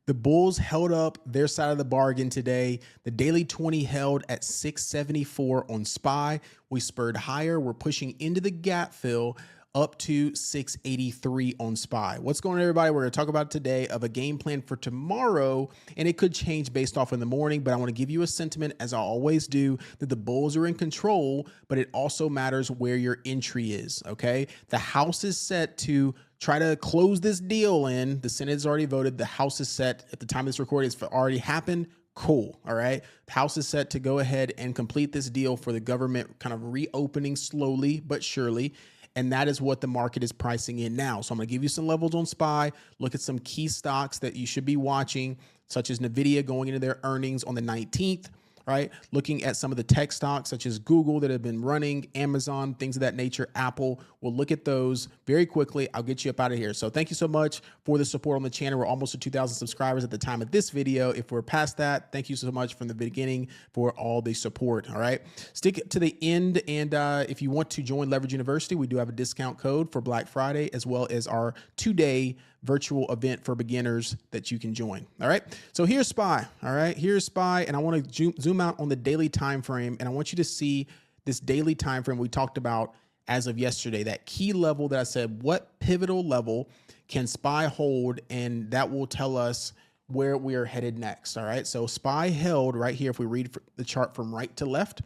The bulls held up their side of the bargain today. The daily 20 held at 674 on SPY. We spurred higher. We're pushing into the gap fill up to 683 on SPY. What's going on, everybody? We're going to talk about today of a game plan for tomorrow, and it could change based off in the morning, but I want to give you a sentiment, as I always do, that the bulls are in control, but it also matters where your entry is, okay? The house is set to try to close this deal in. The Senate has already voted. The House is set at the time of this recording. It's already happened. Cool. All right. The House is set to go ahead and complete this deal for the government kind of reopening slowly but surely. And that is what the market is pricing in now. So I'm going to give you some levels on SPY, look at some key stocks that you should be watching, such as NVIDIA going into their earnings on the 19th. Right? Looking at some of the tech stocks such as Google that have been running, Amazon, things of that nature, Apple. We'll look at those very quickly. I'll get you up out of here. So thank you so much for the support on the channel. We're almost at 2,000 subscribers at the time of this video. If we're past that, thank you so much from the beginning for all the support. All right. Stick to the end. And if you want to join Leverage University, we do have a discount code for Black Friday, as well as our 2-day virtual event for beginners that you can join. All right. So here's SPY. All right. Here's SPY. And I want to zoom out on the daily time frame. And I want you to see this daily time frame we talked about as of yesterday, that key level that I said, what pivotal level can SPY hold? And that will tell us where we are headed next. All right. So SPY held right here. If we read the chart from right to left,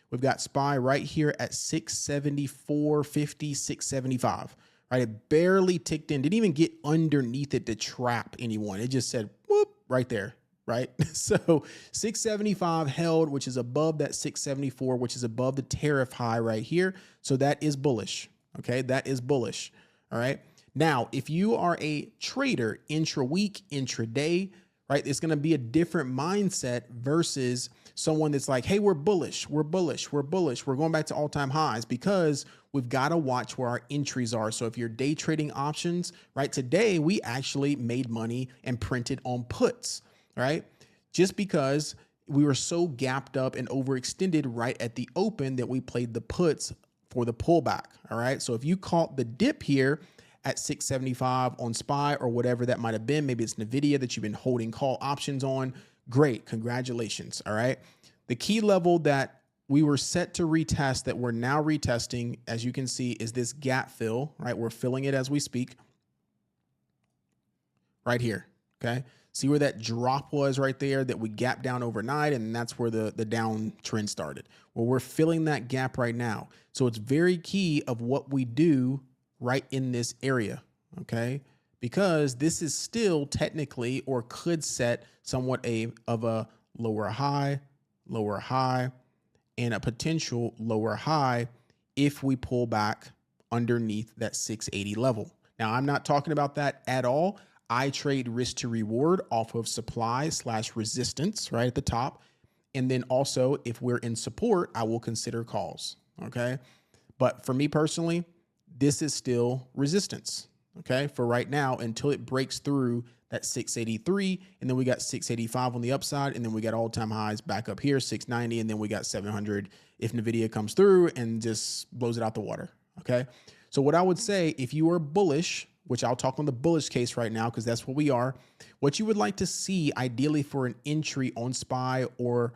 we've got SPY right here at 674.50, 675. Right, it barely ticked in, didn't even get underneath it to trap anyone. It just said, whoop, right there, right? So 675 held, which is above that 674, which is above the tariff high right here. So that is bullish, okay? That is bullish, all right? Now, if you are a trader intra-week, intra-day, right, it's gonna be a different mindset versus someone that's like, hey, we're bullish, we're bullish, we're bullish, we're going back to all-time highs, because we've got to watch where our entries are. So if you're day trading options, right, today we actually made money and printed on puts, right? Just because we were so gapped up and overextended right at the open that we played the puts for the pullback, all right? So if you caught the dip here at 675 on SPY or whatever that might have been, maybe it's NVIDIA that you've been holding call options on, great, congratulations, all right? The key level that we were set to retest, that we're now retesting, as you can see, is this gap fill, right? We're filling it as we speak right here, okay? See where that drop was right there that we gapped down overnight, and that's where the downtrend started. Well, we're filling that gap right now. So it's very key of what we do right in this area, okay? Because this is still technically, or could set somewhat of a lower high, and a potential lower high if we pull back underneath that 680 level. Now, I'm not talking about that at all. I trade risk to reward off of supply/resistance right at the top. And then also, if we're in support, I will consider calls, okay? But for me personally, this is still resistance, okay, for right now, until it breaks through that 683, and then we got 685 on the upside, and then we got all-time highs back up here, 690, and then we got 700 if NVIDIA comes through and just blows it out the water, okay? So what I would say, if you are bullish, which I'll talk on the bullish case right now because that's what we are, what you would like to see ideally for an entry on SPY, or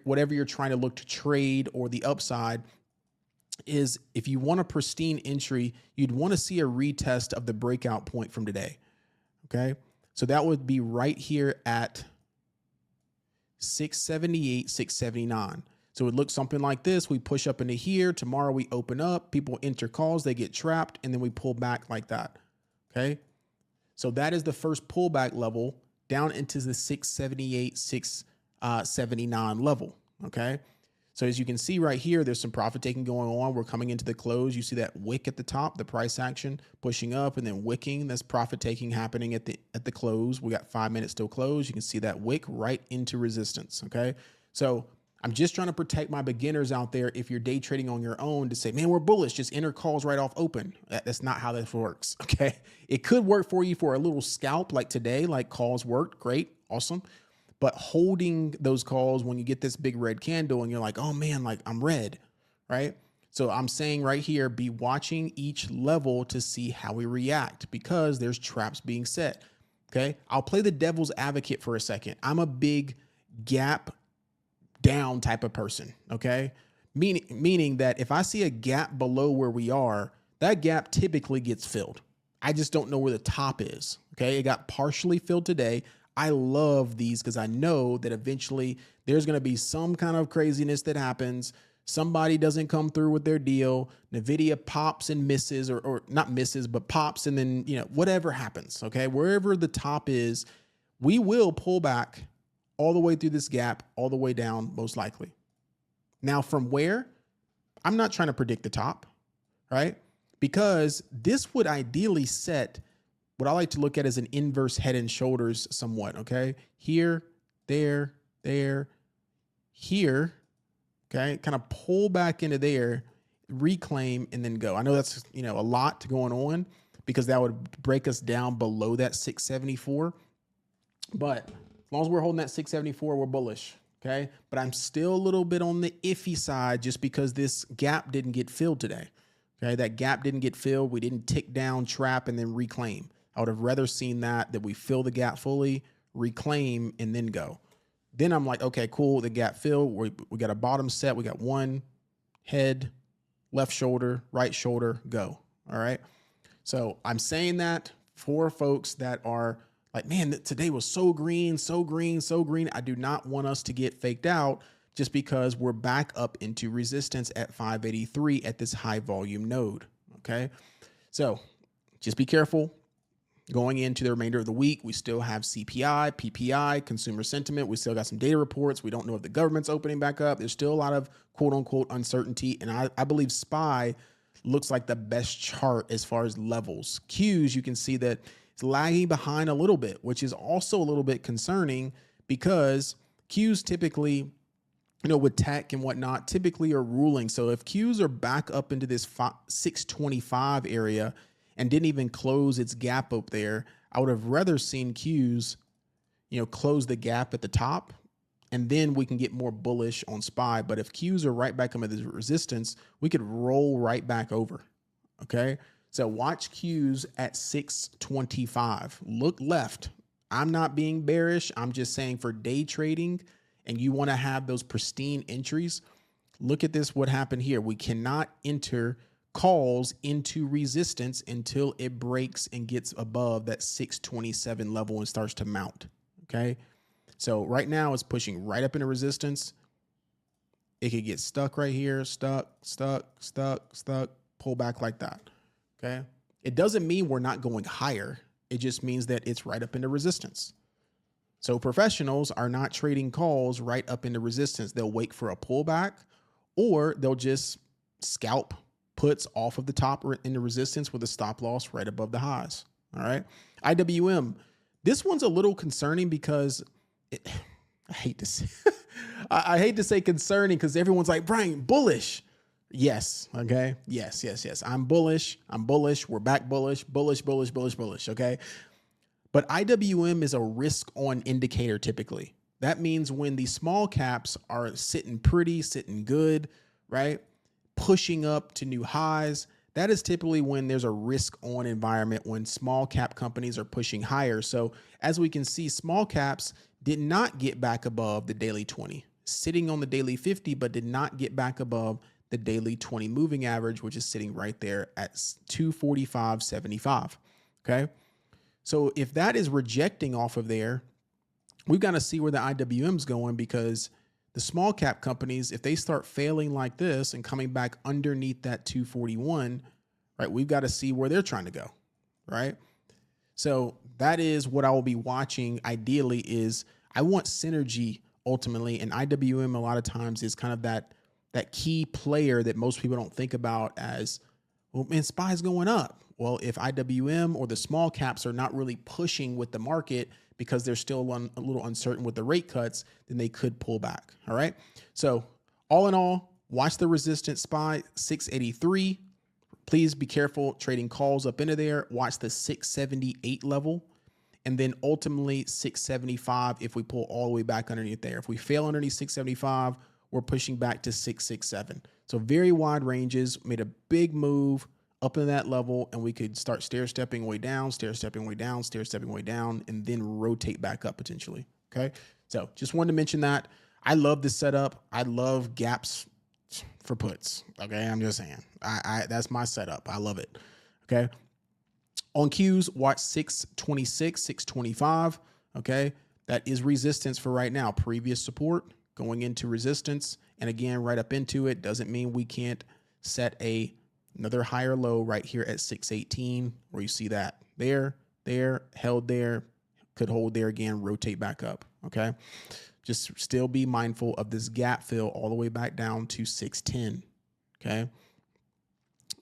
whatever you're trying to look to trade, or the upside, is if you want a pristine entry, you'd want to see a retest of the breakout point from today. Okay, so that would be right here at 678, 679. So it looks something like this. We push up into here. Tomorrow we open up. People enter calls. They get trapped. And then we pull back like that. Okay, so that is the first pullback level down into the 678, 679 level. Okay, so as you can see right here, there's some profit taking going on. We're coming into the close. You see that wick at the top, the price action pushing up and then wicking. That's profit taking happening at the close. We got 5 minutes till close. You can see that wick right into resistance. Okay, so I'm just trying to protect my beginners out there. If you're day trading on your own, to say, man, we're bullish, just enter calls right off open. That's not how this works. Okay, it could work for you for a little scalp like today, like calls worked. Great, awesome. But holding those calls when you get this big red candle and you're like, oh man, like I'm red, right? So I'm saying right here, be watching each level to see how we react, because there's traps being set. Okay. I'll play the devil's advocate for a second. I'm a big gap down type of person. Okay. Meaning that if I see a gap below where we are, that gap typically gets filled. I just don't know where the top is. Okay. It got partially filled today. I love these because I know that eventually there's going to be some kind of craziness that happens. Somebody doesn't come through with their deal. NVIDIA pops and misses, or not misses, but pops. And then, whatever happens. Okay. Wherever the top is, we will pull back all the way through this gap, all the way down, most likely. Now, from where? I'm not trying to predict the top, right? Because this would ideally set what I like to look at as an inverse head and shoulders somewhat, okay? Here, there, here, okay? Kind of pull back into there, reclaim, and then go. I know that's, a lot going on because that would break us down below that 674. But as long as we're holding that 674, we're bullish, okay? But I'm still a little bit on the iffy side just because this gap didn't get filled today, okay? That gap didn't get filled. We didn't tick down, trap, and then reclaim. I would have rather seen that we fill the gap fully, reclaim, and then go. Then I'm like, okay, cool. The gap filled. We got a bottom set. We got one head, left shoulder, right shoulder, go. All right. So I'm saying that for folks that are like, man, today was so green, so green, so green. I do not want us to get faked out just because we're back up into resistance at 583 at this high volume node. Okay. So just be careful. Going into the remainder of the week, we still have CPI, PPI, consumer sentiment. We still got some data reports. We don't know if the government's opening back up. There's still a lot of quote unquote uncertainty. And I believe SPY looks like the best chart as far as levels. Qs, you can see that it's lagging behind a little bit, which is also a little bit concerning because Qs typically, with tech and whatnot, typically are ruling. So if Qs are back up into this 625 area, and didn't even close its gap up there, I would have rather seen Qs, close the gap at the top, and then we can get more bullish on SPY. But if Qs are right back under the resistance, we could roll right back over. Okay. So watch Qs at 625. Look left. I'm not being bearish. I'm just saying for day trading and you want to have those pristine entries, look at this. What happened here? We cannot enter calls into resistance until it breaks and gets above that 627 level and starts to mount. Okay. So right now it's pushing right up into resistance. It could get stuck right here, stuck, pull back like that. Okay. It doesn't mean we're not going higher. It just means that it's right up into resistance. So professionals are not trading calls right up into resistance. They'll wait for a pullback or they'll just scalp puts off of the top into resistance with a stop loss right above the highs. All right. IWM. This one's a little concerning because I hate to say, I hate to say concerning because everyone's like, Brian, bullish. Yes. Okay. Yes. I'm bullish. We're back bullish. Okay. But IWM is a risk on indicator typically. That means when the small caps are sitting pretty, sitting good, right? Pushing up to new highs. That is typically when there's a risk on environment when small cap companies are pushing higher. So as we can see, small caps did not get back above the daily 20, sitting on the daily 50, but did not get back above the daily 20 moving average, which is sitting right there at 245.75. Okay. So if that is rejecting off of there, we've got to see where the IWM's going because the small cap companies, if they start failing like this and coming back underneath that 241, right, we've got to see where they're trying to go, right? So that is what I will be watching ideally is I want synergy ultimately, and IWM a lot of times is kind of that key player that most people don't think about as, well, man, SPY's going up. Well, if IWM or the small caps are not really pushing with the market because they're still a little uncertain with the rate cuts, then they could pull back. All right. So all in all, watch the resistance SPY 683. Please be careful trading calls up into there. Watch the 678 level and then ultimately 675 if we pull all the way back underneath there. If we fail underneath 675, we're pushing back to 667. So very wide ranges, made a big move up in that level, and we could start stair-stepping way down, stair-stepping way down, stair-stepping way down, and then rotate back up potentially. Okay. So just wanted to mention that. I love this setup. I love gaps for puts. Okay. I'm just saying, that's my setup. I love it. Okay. On cues, watch 626, 625. Okay. That is resistance for right now. Previous support going into resistance. And again, right up into it doesn't mean we can't set another higher low right here at 618, where you see that there, held there, could hold there again, rotate back up. Okay. Just still be mindful of this gap fill all the way back down to 610. Okay.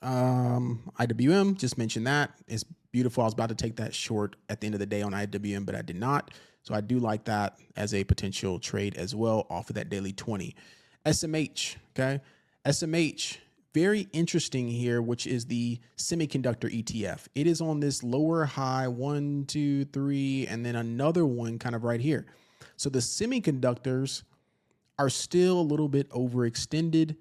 IWM, just mentioned that. It's beautiful. I was about to take that short at the end of the day on IWM, but I did not. So I do like that as a potential trade as well off of that daily 20. SMH, okay? SMH, very interesting here, which is the semiconductor ETF. It is on this lower high, 1, 2, 3, and then another one kind of right here. So the semiconductors are still a little bit overextended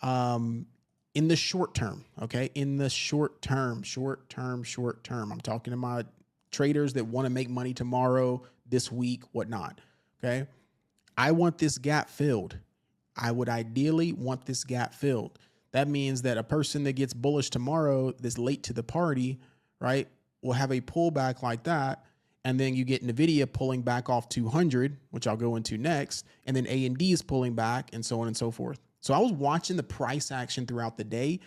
in the short term, okay? In the short term. I'm talking to my traders that want to make money tomorrow, this week, whatnot, okay? I want this gap filled. I would ideally want this gap filled. That means that a person that gets bullish tomorrow that's late to the party, right, will have a pullback like that. And then you get NVIDIA pulling back off 200, which I'll go into next. And then A&D is pulling back and so on and so forth. So I was watching the price action throughout the day.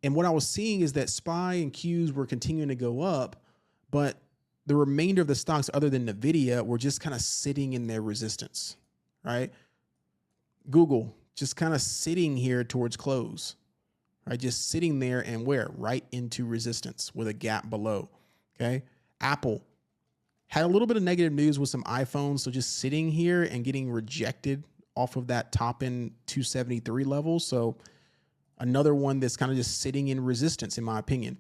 And what I was seeing is that SPY and Qs were continuing to go up, but the remainder of the stocks other than NVIDIA were just kind of sitting in their resistance, right? Google just kind of sitting here towards close, right? Just sitting there and where? Right into resistance with a gap below, okay? Apple had a little bit of negative news with some iPhones, so just sitting here and getting rejected off of that top end 273 level. So another one that's kind of just sitting in resistance, in my opinion.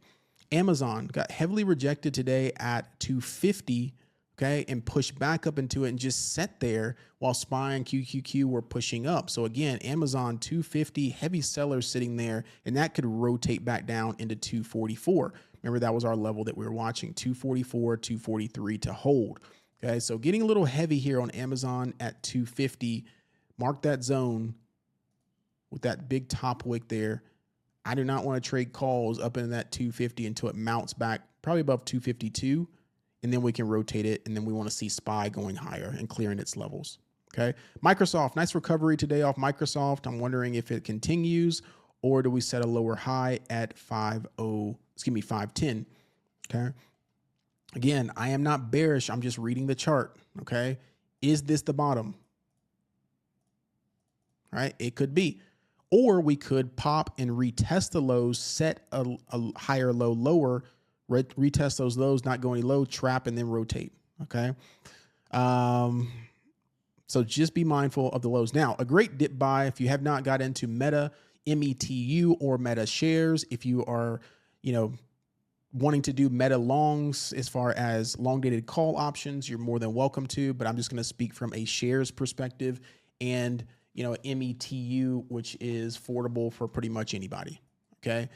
Amazon got heavily rejected today at 250, okay, and pushed back up into it and just sat there while SPY and QQQ were pushing up. So again, Amazon 250, heavy sellers sitting there, and that could rotate back down into 244. Remember, that was our level that we were watching, 244, 243 to hold. Okay, so getting a little heavy here on Amazon at 250. Mark that zone with that big top wick there. I do not want to trade calls up in that 250 until it mounts back probably above 252, and then we can rotate it, and then we want to see SPY going higher and clearing its levels. Okay, Microsoft, nice recovery today off Microsoft. I'm wondering if it continues, or do we set a lower high at 510? Okay, again, I am not bearish. I'm just reading the chart. Okay, is this the bottom? Right, it could be. Or we could pop and retest the lows, set a higher low lower, retest those lows, not go any low, trap, and then rotate. Okay. So just be mindful of the lows. Now, a great dip buy if you have not got into Meta, METU, or Meta shares. If you are, wanting to do Meta longs as far as long dated call options, you're more than welcome to. But I'm just going to speak from a shares perspective and METU, which is affordable for pretty much anybody. Okay.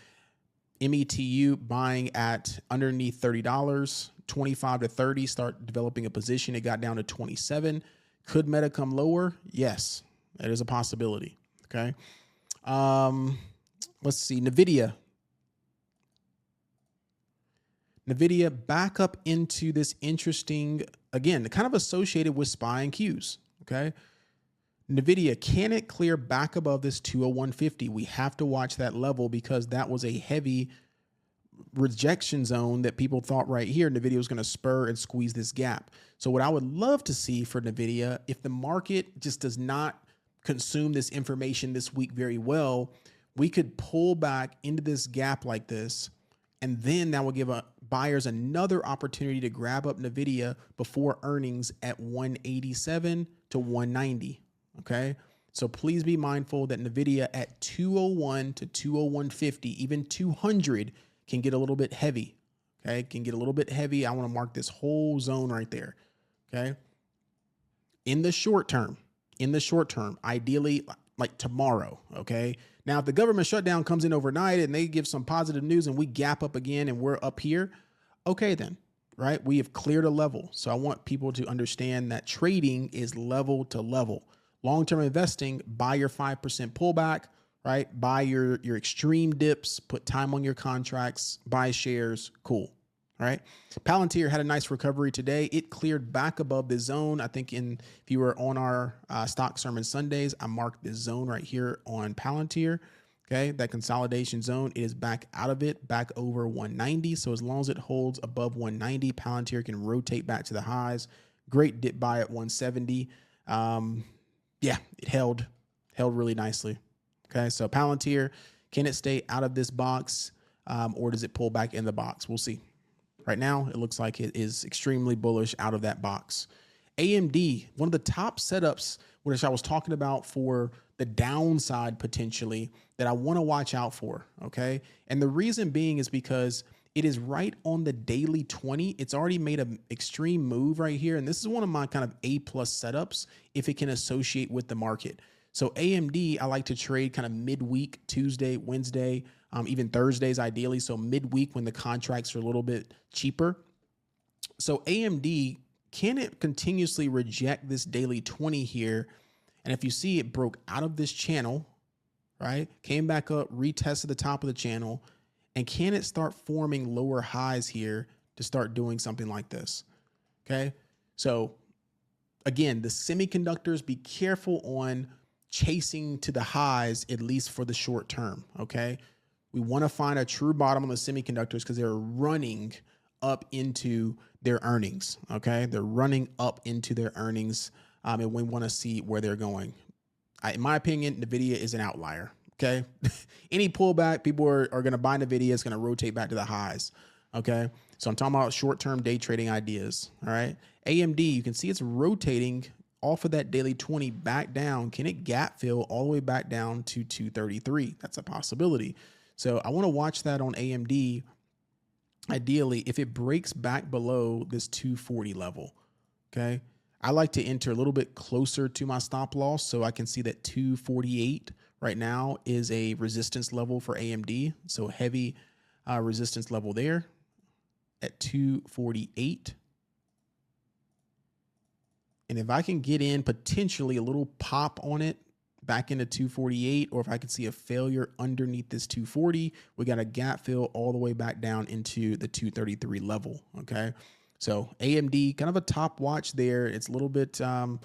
METU buying at underneath $30, 25 to 30, start developing a position. It got down to 27. Could Meta come lower? Yes, that is a possibility. Okay. Let's see. NVIDIA back up into this interesting, again, kind of associated with SPY and Qs. Okay. NVIDIA, can it clear back above this 201.50? We have to watch that level because that was a heavy rejection zone that people thought right here NVIDIA was going to spur and squeeze this gap. So what I would love to see for NVIDIA, if the market just does not consume this information this week very well, we could pull back into this gap like this, and then that will give buyers another opportunity to grab up NVIDIA before earnings at 187 to 190. Okay, so please be mindful that NVIDIA at 201 to 201.50, even 200 can get a little bit heavy. Okay, can get a little bit heavy. I want to mark this whole zone right there. Okay, in the short term, ideally like tomorrow. Okay. Now, if the government shutdown comes in overnight and they give some positive news and we gap up again and we're up here, okay, then, right? We have cleared a level. So I want people to understand that trading is level to level. Long-term investing, buy your 5% pullback, right? Buy your extreme dips, put time on your contracts, buy shares, cool. All right. Palantir had a nice recovery today. It cleared back above the zone. I think if you were on our stock sermon Sundays, I marked this zone right here on Palantir. Okay. That consolidation zone, it is back out of it, back over 190. So as long as it holds above 190, Palantir can rotate back to the highs. Great dip buy at 170. Yeah, it held really nicely. Okay. So Palantir, can it stay out of this box or does it pull back in the box? We'll see. Right now, it looks like it is extremely bullish out of that box. AMD, one of the top setups, which I was talking about for the downside potentially that I want to watch out for, okay? And the reason being is because it is right on the daily 20. It's already made an extreme move right here. And this is one of my kind of A+ setups if it can associate with the market. So AMD, I like to trade kind of midweek, Tuesday, Wednesday, even Thursdays ideally. So midweek when the contracts are a little bit cheaper. So AMD, can it continuously reject this daily 20 here? And if you see it broke out of this channel, right? Came back up, retested the top of the channel. And can it start forming lower highs here to start doing something like this? Okay. So again, the semiconductors, be careful on chasing to the highs, at least for the short term. Okay. We want to find a true bottom on the semiconductors because they're running up into their earnings. Okay. They're running up into their earnings. And we want to see where they're going. In my opinion, NVIDIA is an outlier. Okay. Any pullback, people are going to buy NVIDIA. It's going to rotate back to the highs. Okay. So I'm talking about short-term day trading ideas. All right. AMD, you can see it's rotating off of that daily 20 back down. Can it gap fill all the way back down to 233? That's a possibility. So I want to watch that on AMD. Ideally, if it breaks back below this 240 level, okay, I like to enter a little bit closer to my stop loss so I can see that 248 right now is a resistance level for AMD. So heavy resistance level there at 248. And if I can get in potentially a little pop on it back into 248, or if I can see a failure underneath this 240, we got a gap fill all the way back down into the 233 level. Okay. So AMD, kind of a top watch there. It's a little bit on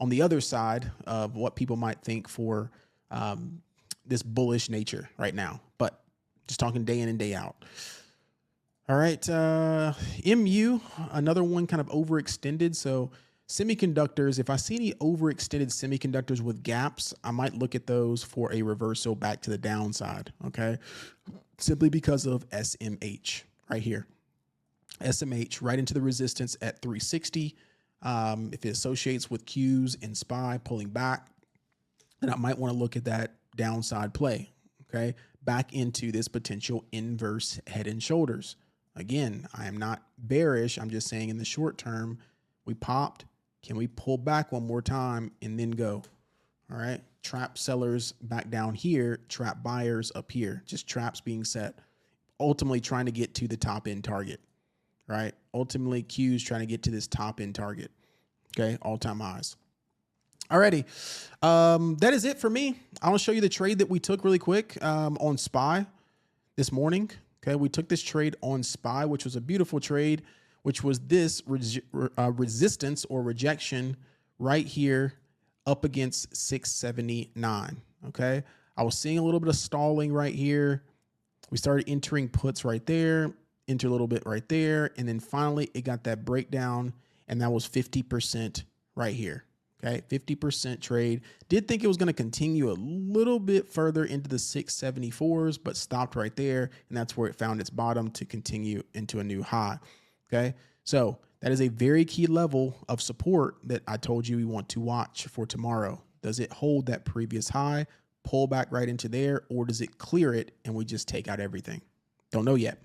the other side of what people might think for this bullish nature right now, but just talking day in and day out. All right. MU, another one kind of overextended. So semiconductors, if I see any overextended semiconductors with gaps, I might look at those for a reversal back to the downside. Okay. Simply because of SMH right here. SMH right into the resistance at 360. If it associates with Qs and SPY pulling back, then I might want to look at that downside play. Okay. Back into this potential inverse head and shoulders. Again, I am not bearish. I'm just saying in the short term, we popped. Can we pull back one more time and then go? All right. Trap sellers back down here, trap buyers up here, just traps being set, ultimately trying to get to the top end target, right? Ultimately Qs trying to get to this top end target. Okay. All-time highs. Alrighty. That is it for me. I want to show you the trade that we took really quick on SPY this morning. Okay. We took this trade on SPY, which was a beautiful trade, which was this resistance or rejection right here up against 679. Okay. I was seeing a little bit of stalling right here. We started entering puts right there, enter a little bit right there. And then finally it got that breakdown and that was 50% right here. Okay. 50% trade. Did think it was going to continue a little bit further into the 674s, but stopped right there. And that's where it found its bottom to continue into a new high. Okay. So that is a very key level of support that I told you we want to watch for tomorrow. Does it hold that previous high, pull back right into there, or does it clear it and we just take out everything? Don't know yet.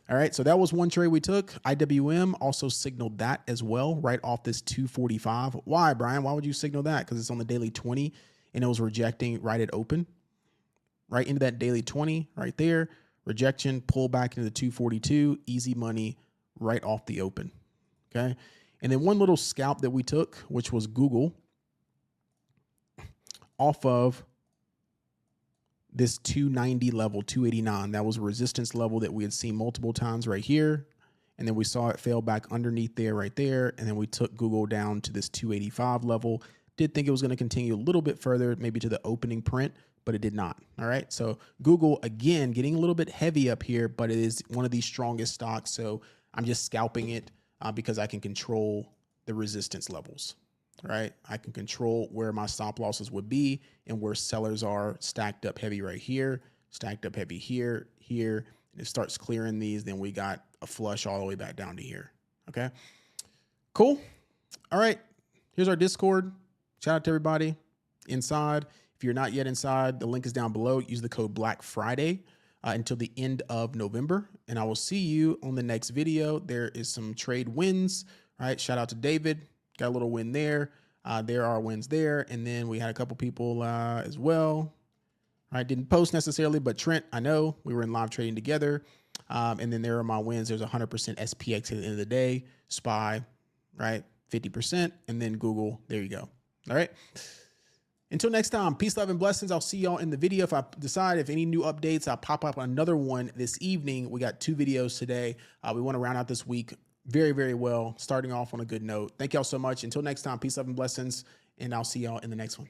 All right. So that was one trade we took. IWM also signaled that as well, right off this 245. Why, Brian? Why would you signal that? Because it's on the daily 20. and it was rejecting right at open, right into that daily 20 right there. Rejection, pull back into the 242, easy money right off the open. Okay. And then one little scalp that we took, which was Google, off of this 290 level, 289. That was a resistance level that we had seen multiple times right here. And then we saw it fail back underneath there, right there. And then we took Google down to this 285 level. Did think it was going to continue a little bit further, maybe to the opening print, but it did not. All right. So Google, again, getting a little bit heavy up here, but it is one of the strongest stocks. So I'm just scalping it because I can control the resistance levels. Right. I can control where my stop losses would be and where sellers are stacked up heavy right here, stacked up heavy here, here. And it starts clearing these. Then we got a flush all the way back down to here. Okay. Cool. All right. Here's our Discord. Shout out to everybody inside. If you're not yet inside, the link is down below. Use the code BLACKFRIDAY until the end of November. And I will see you on the next video. There is some trade wins. All right. Shout out to David. Got a little win there. There are wins there. And then we had a couple people as well. I didn't post necessarily, but Trent, I know we were in live trading together. And then there are my wins. There's 100% SPX at the end of the day. SPY, right? 50%. And then Google. There you go. All right. Until next time, peace, love, and blessings. I'll see y'all in the video. If I decide if any new updates, I'll pop up another one this evening. We got 2 videos today. We want to round out this week very, very well, starting off on a good note. Thank y'all so much. Until next time, peace, love, and blessings, and I'll see y'all in the next one.